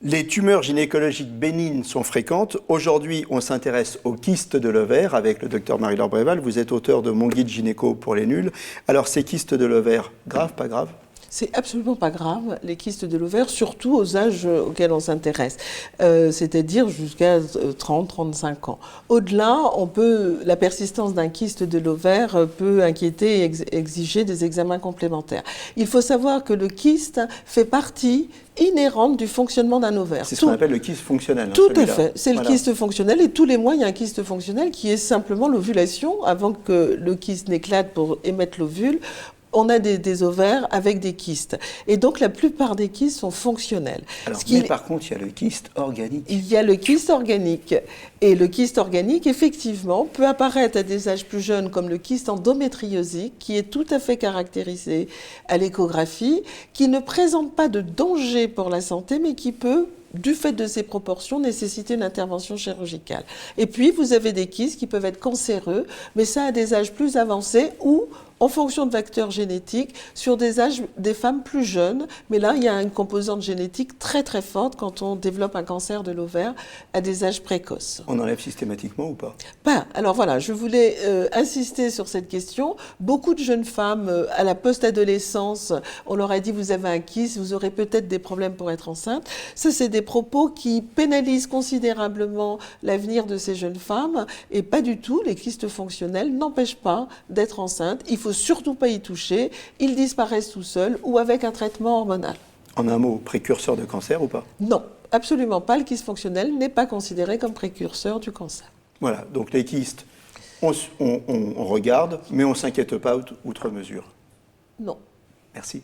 Les tumeurs gynécologiques bénignes sont fréquentes. Aujourd'hui, on s'intéresse aux kystes de l'ovaire avec le docteur Marie-Laure Bréval. Vous êtes auteur de Mon guide gynéco pour les nuls. Alors, ces kystes de l'ovaire, grave, pas grave? C'est absolument pas grave, les kystes de l'ovaire, surtout aux âges auxquels on s'intéresse, c'est-à-dire jusqu'à 30-35 ans. Au-delà, la persistance d'un kyste de l'ovaire peut inquiéter et exiger des examens complémentaires. Il faut savoir que le kyste fait partie inhérente du fonctionnement d'un ovaire. C'est ce qu'on appelle le kyste fonctionnel. Tout à fait, c'est le kyste fonctionnel et tous les mois il y a un kyste fonctionnel qui est simplement l'ovulation. Avant que le kyste n'éclate pour émettre l'ovule, on a des ovaires avec des kystes. Et donc, la plupart des kystes sont fonctionnels. Alors, mais par contre, il y a le kyste organique. Il y a le kyste organique. Et le kyste organique, effectivement, peut apparaître à des âges plus jeunes, comme le kyste endométriosique, qui est tout à fait caractérisé à l'échographie, qui ne présente pas de danger pour la santé, mais qui peut, du fait de ses proportions, nécessiter une intervention chirurgicale. Et puis, vous avez des kystes qui peuvent être cancéreux, mais ça à des âges plus avancés ou en fonction de facteurs génétiques, sur des âges des femmes plus jeunes. Mais là, il y a une composante génétique très très forte quand on développe un cancer de l'ovaire à des âges précoces. On enlève systématiquement ou pas? Pas. Alors voilà, je voulais insister sur cette question. Beaucoup de jeunes femmes, à la post-adolescence, on leur a dit vous avez un kyste, vous aurez peut-être des problèmes pour être enceinte. Ça, c'est des propos qui pénalisent considérablement l'avenir de ces jeunes femmes. Et pas du tout, les kystes fonctionnels n'empêchent pas d'être enceinte. Il ne faut surtout pas y toucher, ils disparaissent tout seuls ou avec un traitement hormonal. En un mot, précurseur de cancer ou pas? Non, absolument pas. Le kyste fonctionnel n'est pas considéré comme précurseur du cancer. Voilà, donc les kystes, on regarde, mais on ne s'inquiète pas outre mesure. Non. Merci.